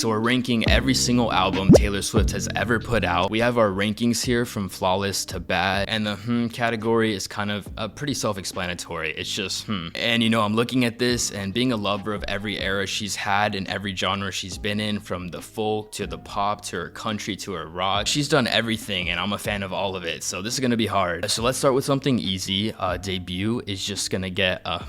So we're ranking every single album Taylor Swift has ever put out. We have our rankings here from flawless to bad, and the category is kind of pretty self-explanatory. It's just And you know, I'm looking at this and being a lover of every era she's had and every genre she's been in, from the folk to the pop to her country to her rock. She's done everything and I'm a fan of all of it, so this is gonna be hard. So let's start with something easy. Debut is just gonna get a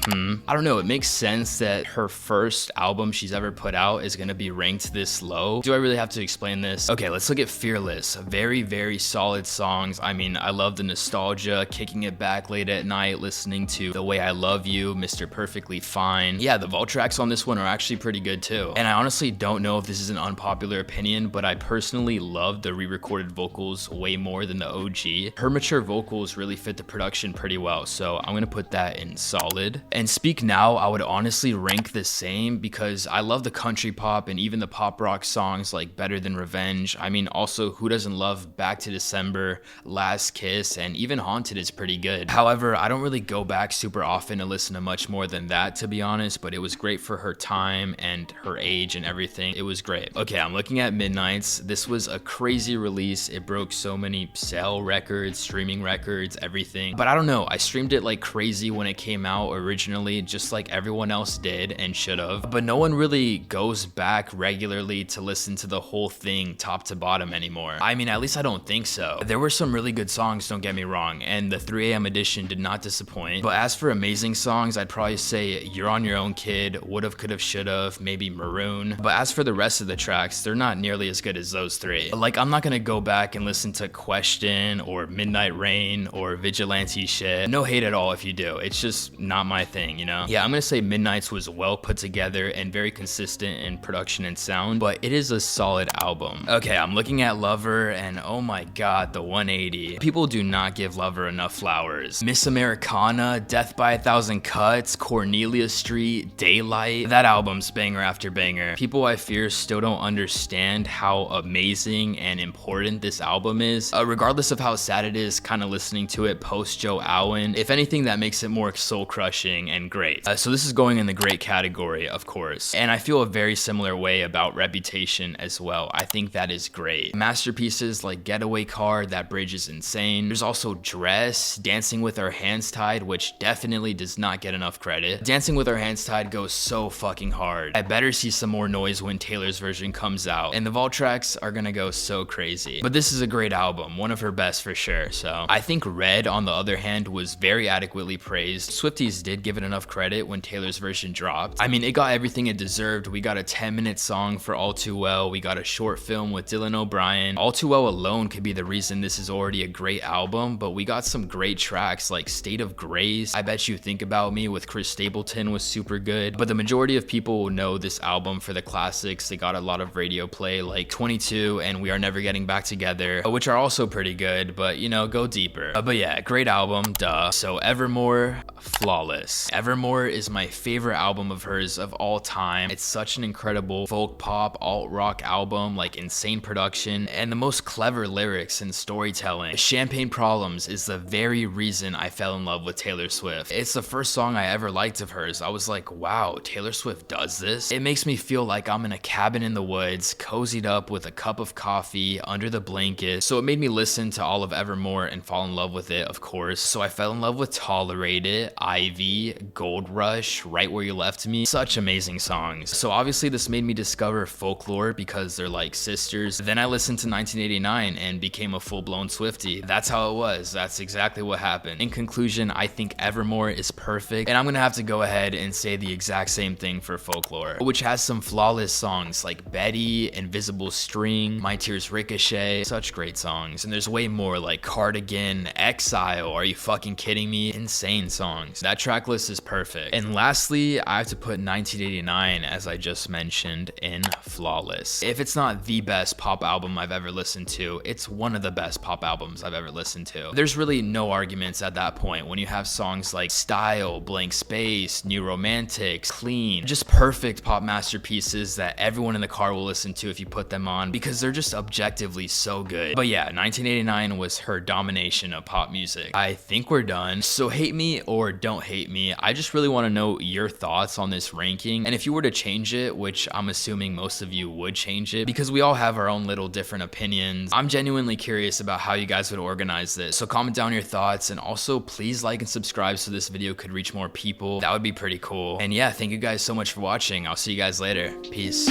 I don't know, it makes sense that her first album she's ever put out is gonna be ranked this low. Do I really have to explain this? Okay, let's look at Fearless. Very solid songs. I mean, I love the nostalgia, kicking it back late at night, listening to The Way I Love You, Mr. Perfectly Fine. Yeah, the vault tracks on this one are actually pretty good too. And I honestly don't know if this is an unpopular opinion, but I personally love the re-recorded vocals way more than the OG. Her mature vocals really fit the production pretty well, so I'm gonna put that in solid. And Speak Now, I would honestly rank the same because I love the country pop and even the pop rock songs like Better Than Revenge. I mean, also, who doesn't love Back to December, Last Kiss, and even Haunted is pretty good. However, I don't really go back super often to listen to much more than that, to be honest, but it was great for her time and her age and everything. It was great. Okay, I'm looking at Midnights. This was a crazy release. It broke so many sale records, streaming records, everything. But I don't know, I streamed it like crazy when it came out originally, just like everyone else did and should have. But no one really goes back regularly to listen to the whole thing top to bottom anymore. I mean, at least I don't think so. There were some really good songs, don't get me wrong, and the 3 AM edition did not disappoint. But as for amazing songs, I'd probably say You're on Your Own Kid, Would've, Could've, Should've, maybe Maroon. But as for the rest of the tracks, they're not nearly as good as those 3. Like, I'm not gonna go back and listen to Question or Midnight Rain or Vigilante Shit. No hate at all if you do. It's just not my thing, you know? Yeah, I'm gonna say Midnights was well put together and very consistent in production and sound, but it is a solid album. Okay, I'm looking at Lover and oh my god, the 180. People do not give Lover enough flowers. Miss Americana, Death by a Thousand Cuts, Cornelia Street, Daylight. That album's banger after banger. People, I fear, still don't understand how amazing and important this album is. Regardless of how sad it is kind of listening to it post Joe Alwyn, if anything, that makes it more soul crushing and great. So this is going in the great category, of course. And I feel a very similar way about Reputation as well. I think that is great. Masterpieces like Getaway Car, That Bridge is insane. There's also Dress, Dancing with Our Hands Tied, which definitely does not get enough credit. Dancing with Our Hands Tied goes so fucking hard. I better see some more noise when Taylor's version comes out. And the vault tracks are gonna go so crazy. But this is a great album, one of her best for sure. So I think Red, on the other hand, was very adequately praised. Swifties did give it enough credit when Taylor's version dropped. I mean, it got everything it deserved. We got a 10-minute song for All Too Well. We got a short film with Dylan O'Brien. All Too Well alone could be the reason this is already a great album, but we got some great tracks like State of Grace. I Bet You Think About Me with Chris Stapleton was super good, but the majority of people will know this album for the classics. They got a lot of radio play like 22 and We Are Never Getting Back Together, which are also pretty good, but you know, go deeper. But yeah, great album, duh. So Evermore, flawless. Evermore is my favorite album of hers of all time. It's such an incredible folk pop, alt rock album, like insane production, and the most clever lyrics and storytelling. Champagne Problems is the very reason I fell in love with Taylor Swift. It's the first song I ever liked of hers. I was like, wow, Taylor Swift does this? It makes me feel like I'm in a cabin in the woods, cozied up with a cup of coffee under the blanket. So it made me listen to all of Evermore and fall in love with it, of course. So I fell in love with Tolerate It, Ivy, Gold Rush, Right Where You Left Me. Such amazing songs. So obviously this made me discover Folklore because they're like sisters. Then I listened to 1989 and became a full-blown Swiftie. That's how it was. That's exactly what happened. In conclusion, I think Evermore is perfect, and I'm gonna have to go ahead and say the exact same thing for Folklore, which has some flawless songs like Betty, Invisible String, My Tears Ricochet. Such great songs. And there's way more like Cardigan, Exile, Are You Fucking Kidding Me? Insane songs. That track list is perfect. And lastly, I have to put 1989, as I just mentioned, in flawless. If it's not the best pop album I've ever listened to, it's one of the best pop albums I've ever listened to. There's really no arguments at that point when you have songs like Style, Blank Space, New Romantics, Clean, just perfect pop masterpieces that everyone in the car will listen to if you put them on because they're just objectively so good. But yeah, 1989 was her domination of pop music. I think we're done. So hate me or don't hate me, I just really want to know your thoughts on this ranking, and if you were to change it, which I'm assuming most most of you would change it, because we all have our own little different opinions. I'm genuinely curious about how you guys would organize this. So comment down your thoughts, and also please like and subscribe so this video could reach more people. That would be pretty cool. And yeah, thank you guys so much for watching. I'll see you guys later. Peace.